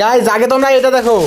Guys আগে তোমরা এটা দেখো।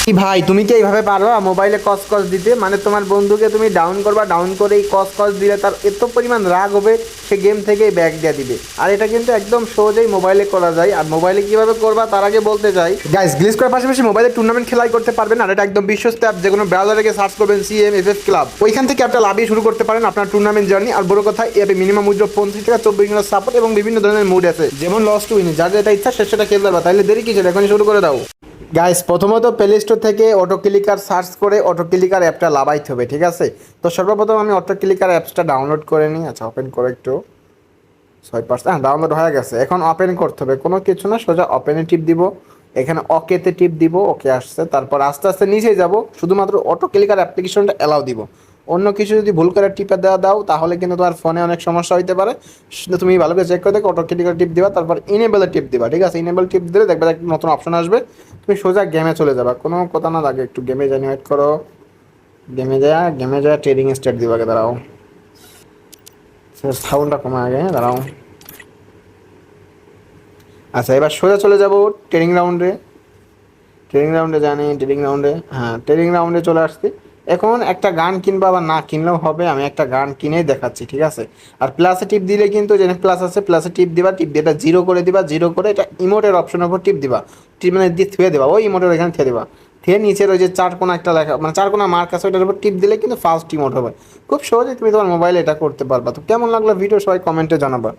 কি ভাই তুমি কি এইভাবে পারবা মোবাইলে কস কস দিতে? মানে তোমার বন্ধুকে তুমি ডাউন করবা, ডাউন করে এই কস কস দিলে তার এত পরিমাণ রাগ হবে সে গেম থেকেই ব্যাক দিয়ে দিবে। আর এটা কিন্তু একদম সহজেই মোবাইলে করা যায়। আর মোবাইলে কিভাবে করবা তার আগে বলতে চাই গাইজ, গ্লিচ করার পাশাপাশি মোবাইলে টুর্নামেন্ট খেলাই করতে পারবেন। আর এটা একদম বিশ্বস্ত অ্যাপ, যে কোনো ব্রাউজারে গিয়ে সার্চ করবেন CMFF ক্লাব, ওইখান থেকে একটা লাভিয়ে শুরু করতে পারেন আপনার টুর্নামেন্ট জার্নি। আর বড় কথা, অ্যাপে মিনিমাম উইথড্র 25 থেকে 24 ঘন্টা সাপোর্ট এবং বিভিন্ন ধরনের মুড আছে, যেমন লস টু উইন, যার যেটা ইচ্ছা সে সেটা খেলতে পারবা। তাইলে দেরি কিছু, এখনই শুরু করে দাও। গাইস প্রথমত প্লে স্টোর থেকে অটো ক্লিকার সার্চ করে অটো ক্লিকার অ্যাপটা লাগাইতে হবে, ঠিক আছে? তো সর্বপ্রথম আমি অটো ক্লিকার অ্যাপসটা ডাউনলোড করে নিই। আচ্ছা, ওপেন করে একটু 6%, হ্যাঁ ডাউনলোড হয়ে গেছে। এখন ওপেন করতে হবে, কোনো কিছু না, সোজা ওপেনে টিপ দিব, এখানে ওকেতে টিপ দিব, ওকে আসছে। তারপর আস্তে আস্তে নিচে যাব, শুধুমাত্র অটো ক্লিকার অ্যাপ্লিকেশনটা অ্যালাউ দিব। অন্য কিছু যদি ভুল করে টিপে দেওয়া দাও তাহলে কিন্তু তোমার ফোনে অনেক সমস্যা হতে পারে। তুমি ভালো করে চেক করে দেখো, অটো ক্লিকার টিপ দিবা, তারপর ইনেবলে টিপ দিবা, ঠিক আছে? ইনেবল টিপ দিলে দেখবে একটা নতুন অপশন আসবে, তুমি সোজা গেমে চলে যাবা। কোনো কথা না, আগে একটু গেমে জানি, ওয়েট করো। গেমে যা ট্রেডিং স্টার্ট দিবা, আগে দাঁড়াও, সাউন্ডটা কমে আগে, দাঁড়াও। আচ্ছা, এবার সোজা চলে যাব ট্রেনিং রাউন্ডে। হ্যাঁ ট্রেনিং রাউন্ডে চলে আসছি। এখন একটা গান কিনবা বা না কিনলেও হবে, আমি একটা গান কিনেই দেখাচ্ছি, ঠিক আছে? আর প্লাসে টিপ দিলে কিন্তু, যেখানে প্লাস আছে প্লাসে টিপ দিবা, টিপ দিয়ে এটা জিরো করে দিবা, জিরো করে এটা ইমোটের অপশনের উপর টিপ দিবা, টিপ মানে দিয়ে থুয়ে দেবা, ওই ইমোটের এখানে থুয়ে দিবা। থুয়ে নিচের ওই যে চার কোনা একটা লেখা, মানে চার কোনা মার্ক আছে, ওইটার উপর টিপ দিলে কিন্তু ফার্স্ট ইমোট হবে। খুব সহজেই তুমি তোমার মোবাইলে এটা করতে পারবা। তো কেমন লাগলো ভিডিও সবাই কমেন্টে জানাবা।